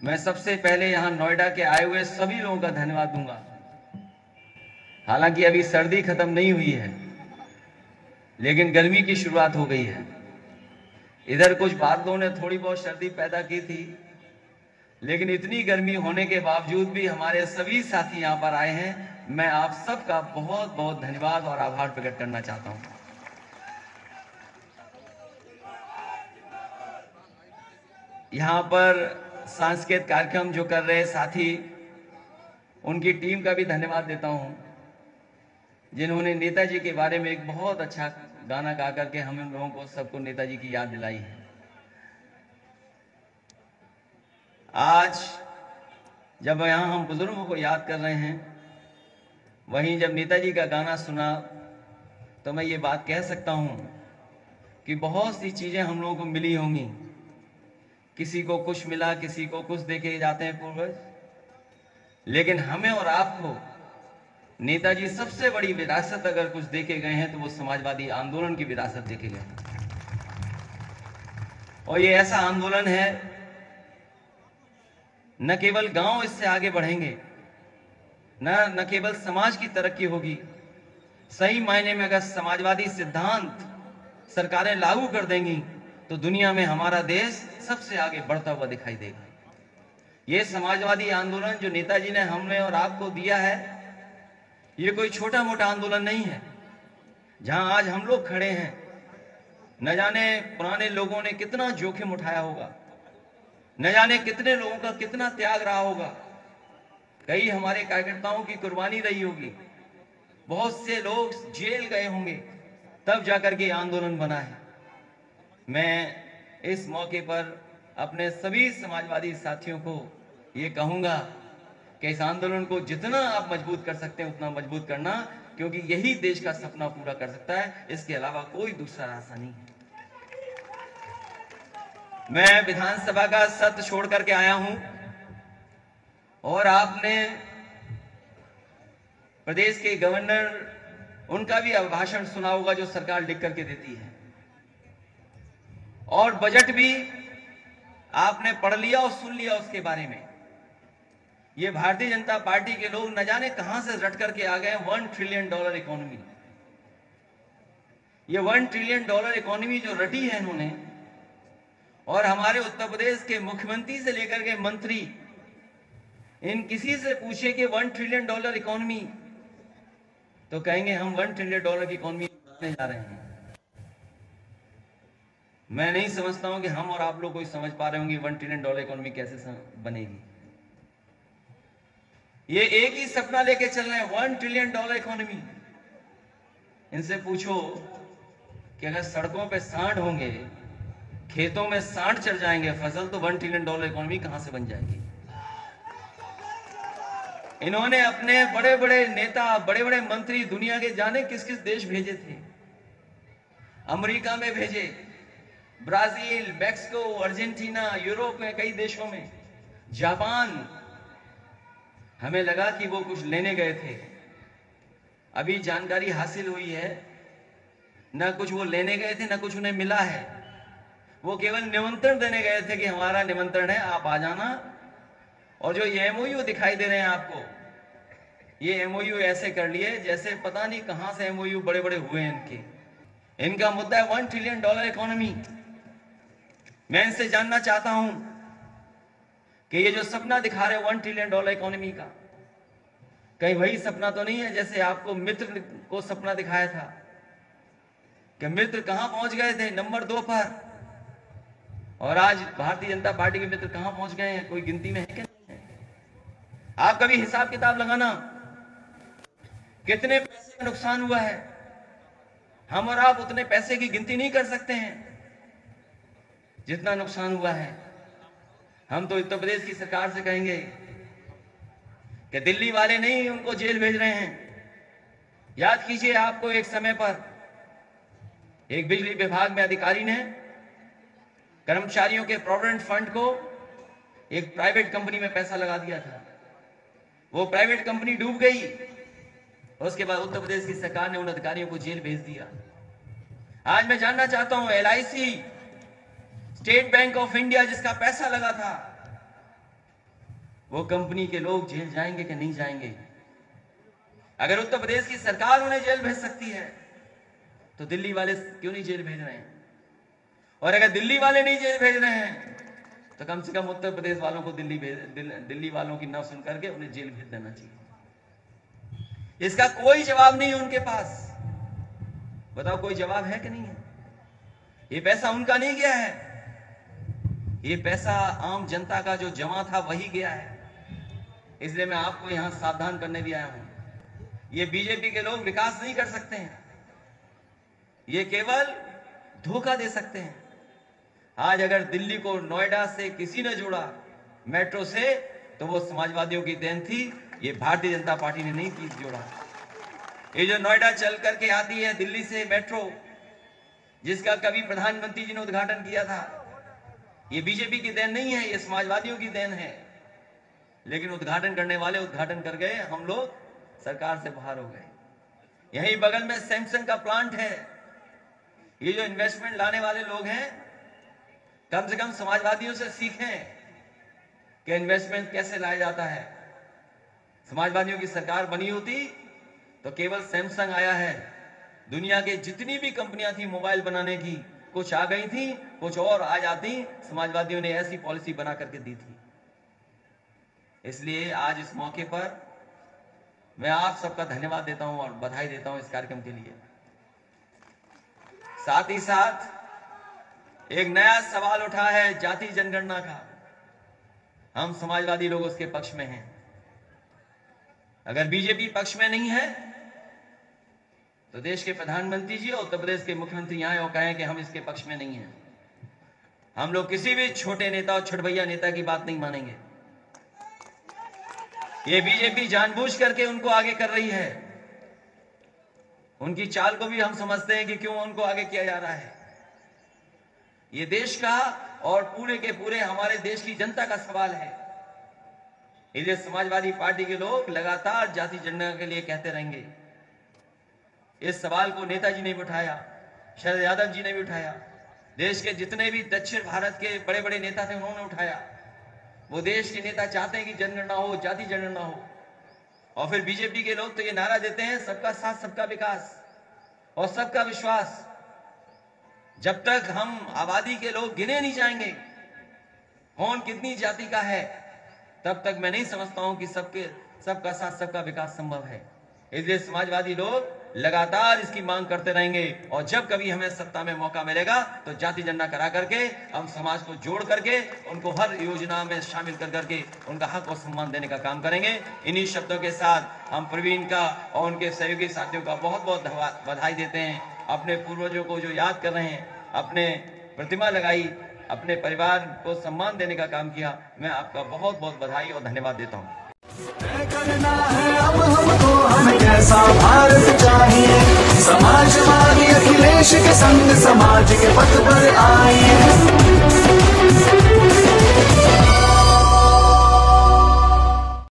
मैं सबसे पहले यहां नोएडा के आए हुए सभी लोगों का धन्यवाद दूंगा। हालांकि अभी सर्दी खत्म नहीं हुई है, लेकिन गर्मी की शुरुआत हो गई है। इधर कुछ बादलों ने थोड़ी बहुत सर्दी पैदा की थी, लेकिन इतनी गर्मी होने के बावजूद भी हमारे सभी साथी यहां पर आए हैं। मैं आप सबका बहुत बहुत धन्यवाद और आभार प्रकट करना चाहता हूं। यहां पर सांस्कृतिक कार्यक्रम जो कर रहे साथी, उनकी टीम का भी धन्यवाद देता हूं, जिन्होंने नेताजी के बारे में एक बहुत अच्छा गाना गा करके हम लोगों को सबको नेताजी की याद दिलाई है। आज जब यहां हम बुजुर्गों को याद कर रहे हैं, वहीं जब नेताजी का गाना सुना तो मैं ये बात कह सकता हूं कि बहुत सी चीजें हम लोगों को मिली होंगी। किसी को कुछ मिला, किसी को कुछ देके जाते हैं पूर्वज, लेकिन हमें और आपको नेताजी सबसे बड़ी विरासत अगर कुछ देके गए हैं तो वो समाजवादी आंदोलन की विरासत देके गए। और ये ऐसा आंदोलन है, न केवल गांव इससे आगे बढ़ेंगे, न केवल समाज की तरक्की होगी, सही मायने में अगर समाजवादी सिद्धांत सरकारें लागू कर देंगी तो दुनिया में हमारा देश सबसे आगे बढ़ता हुआ दिखाई देगा। ये समाजवादी आंदोलन जो नेताजी ने हमें और आपको दिया है, ये कोई छोटा मोटा आंदोलन नहीं है। जहां आज हम लोग खड़े हैं, न जाने पुराने लोगों ने कितना जोखिम उठाया होगा, न जाने कितने लोगों का कितना त्याग रहा होगा, कई हमारे कार्यकर्ताओं की कुर्बानी रही होगी, बहुत से लोग जेल गए होंगे, तब जाकर के आंदोलन बना है। मैं इस मौके पर अपने सभी समाजवादी साथियों को ये कहूंगा कि इस आंदोलन को जितना आप मजबूत कर सकते हैं उतना मजबूत करना, क्योंकि यही देश का सपना पूरा कर सकता है, इसके अलावा कोई दूसरा रास्ता नहीं है। मैं विधानसभा का सत्र छोड़ करके आया हूं और आपने प्रदेश के गवर्नर, उनका भी अभिभाषण सुना होगा जो सरकार लिख करके देती है, और बजट भी आपने पढ़ लिया और सुन लिया उसके बारे में। ये भारतीय जनता पार्टी के लोग न जाने कहां से रट करके आ गए 1 ट्रिलियन डॉलर इकोनॉमी। ये 1 ट्रिलियन डॉलर इकोनॉमी जो रटी है इन्होंने, और हमारे उत्तर प्रदेश के मुख्यमंत्री से लेकर के मंत्री, इन किसी से पूछे कि 1 ट्रिलियन डॉलर इकोनॉमी, तो कहेंगे हम 1 ट्रिलियन डॉलर की इकोनॉमी बनाने जा रहे हैं। मैं नहीं समझता हूं कि हम और आप लोग कोई समझ पा रहे होंगे 1 ट्रिलियन डॉलर इकोनॉमी कैसे बनेगी। ये एक ही सपना लेके चल रहे हैं, 1 ट्रिलियन डॉलर इकोनॉमी। इनसे पूछो कि अगर सड़कों पे सांड होंगे, खेतों में सांड चढ़ जाएंगे फसल, तो 1 ट्रिलियन डॉलर इकोनॉमी कहां से बन जाएगी। इन्होंने अपने बड़े बड़े नेता, बड़े बड़े मंत्री दुनिया के जाने किस किस देश भेजे थे। अमेरिका में भेजे, ब्राजील, मैक्सिको, अर्जेंटीना, यूरोप में कई देशों में, जापान। हमें लगा कि वो कुछ लेने गए थे, अभी जानकारी हासिल हुई है न कुछ वो लेने गए थे, न कुछ उन्हें मिला है। वो केवल निमंत्रण देने गए थे कि हमारा निमंत्रण है, आप आ जाना। और जो ये एमओयू दिखाई दे रहे हैं आपको, ये एमओयू ऐसे कर लिए जैसे पता नहीं कहां से एमओयू बड़े बड़े हुए हैं इनके। इनका मुद्दा है 1 ट्रिलियन डॉलर इकोनॉमी। मैं इनसे जानना चाहता हूं कि ये जो सपना दिखा रहे 1 ट्रिलियन डॉलर इकोनॉमी का, कहीं वही सपना तो नहीं है जैसे आपको मित्र को सपना दिखाया था कि मित्र कहां पहुंच गए थे, नंबर 2 पर, और आज भारतीय जनता पार्टी के मित्र कहां पहुंच गए हैं, कोई गिनती में है क्या? आप कभी हिसाब किताब लगाना कितने पैसे का नुकसान हुआ है। हम और आप उतने पैसे की गिनती नहीं कर सकते हैं जितना नुकसान हुआ है। हम तो उत्तर प्रदेश की सरकार से कहेंगे कि दिल्ली वाले नहीं उनको जेल भेज रहे हैं। याद कीजिए, आपको एक समय पर एक बिजली विभाग में अधिकारी ने कर्मचारियों के प्रोविडेंट फंड को एक प्राइवेट कंपनी में पैसा लगा दिया था। वो प्राइवेट कंपनी डूब गई, उसके बाद उत्तर प्रदेश की सरकार ने उन अधिकारियों को जेल भेज दिया। आज मैं जानना चाहता हूं, LIC, state bank of India, जिसका पैसा लगा था, वो कंपनी के लोग जेल जाएंगे कि नहीं जाएंगे? अगर उत्तर प्रदेश की सरकार उन्हें जेल भेज सकती है तो दिल्ली वाले क्यों नहीं जेल भेज रहे हैं? और अगर दिल्ली वाले नहीं जेल भेज रहे हैं तो कम से कम उत्तर प्रदेश वालों को दिल्ली वालों की न सुन करके उन्हें जेल भेज देना चाहिए। इसका कोई जवाब नहीं है उनके पास। बताओ कोई जवाब है कि नहीं है? ये पैसा उनका नहीं गया है, ये पैसा आम जनता का जो जमा था वही गया है। इसलिए मैं आपको यहां सावधान करने भी आया हूं। ये बीजेपी के लोग विकास नहीं कर सकते हैं, ये केवल धोखा दे सकते हैं। आज अगर दिल्ली को नोएडा से किसी ने जोड़ा मेट्रो से तो वो समाजवादियों की देन थी, ये भारतीय जनता पार्टी ने नहीं की जोड़ा। ये जो नोएडा चल करके आती है दिल्ली से मेट्रो, जिसका कभी प्रधानमंत्री जी ने उद्घाटन किया था, ये बीजेपी की देन नहीं है, ये समाजवादियों की देन है। लेकिन उद्घाटन करने वाले उद्घाटन कर गए, हम लोग सरकार से बाहर हो गए। यहीं बगल में सैमसंग का प्लांट है। ये जो इन्वेस्टमेंट लाने वाले लोग हैं, कम से कम समाजवादियों से सीखें कि इन्वेस्टमेंट कैसे लाया जाता है। समाजवादियों की सरकार बनी होती तो केवल सैमसंग आया है, दुनिया के जितनी भी कंपनियां थी मोबाइल बनाने की, कुछ आ गई थी, कुछ और आ जाती। समाजवादियों ने ऐसी पॉलिसी बना करके दी थी। इसलिए आज इस मौके पर मैं आप सबका धन्यवाद देता हूं और बधाई देता हूं इस कार्यक्रम के लिए। साथ ही साथ एक नया सवाल उठा है जाति जनगणना का। हम समाजवादी लोग उसके पक्ष में हैं। अगर बीजेपी पक्ष में नहीं है तो देश के प्रधानमंत्री जी और उत्तर प्रदेश के मुख्यमंत्री आए और कहें कि हम इसके पक्ष में नहीं हैं। हम लोग किसी भी छोटे नेता और छुटभैया नेता की बात नहीं मानेंगे। ये बीजेपी जानबूझ करके उनको आगे कर रही है। उनकी चाल को भी हम समझते हैं कि क्यों उनको आगे किया जा रहा है। ये देश का और पूरे के पूरे हमारे देश की जनता का सवाल है। इसलिए समाजवादी पार्टी के लोग लगातार जाति जनगणना के लिए कहते रहेंगे। इस सवाल को नेताजी ने भी उठाया, शरद यादव जी ने भी उठाया, देश के जितने भी दक्षिण भारत के बड़े बड़े नेता थे उन्होंने उठाया। वो देश के नेता चाहते हैं कि जनगणना हो, जाति जनगणना हो। और फिर बीजेपी के लोग तो ये नारा देते हैं सबका साथ सबका विकास और सबका विश्वास। जब तक हम आबादी के लोग गिने नहीं जाएंगे कौन कितनी जाति का है, तब तक मैं नहीं समझता हूं कि सबका साथ सबका विकास संभव है। इसलिए समाजवादी लोग लगातार इसकी मांग करते रहेंगे और जब कभी हमें सत्ता में मौका मिलेगा तो जाति जनगणना करा करके हम समाज को जोड़ करके उनको हर योजना में शामिल कर करके उनका हक और सम्मान देने का काम करेंगे। इन्हीं शब्दों के साथ हम प्रवीण का और उनके सहयोगी साथियों का बहुत बहुत बधाई देते हैं। अपने पूर्वजों को जो याद कर रहे हैं, अपने प्रतिमा लगाई, अपने परिवार को सम्मान देने का काम किया, मैं आपका बहुत बहुत बधाई और धन्यवाद देता हूँ। करना है अब हमको, हमें कैसा भारत चाहिए। समाजवादी अखिलेश के संग समाज के पथ पर आइए।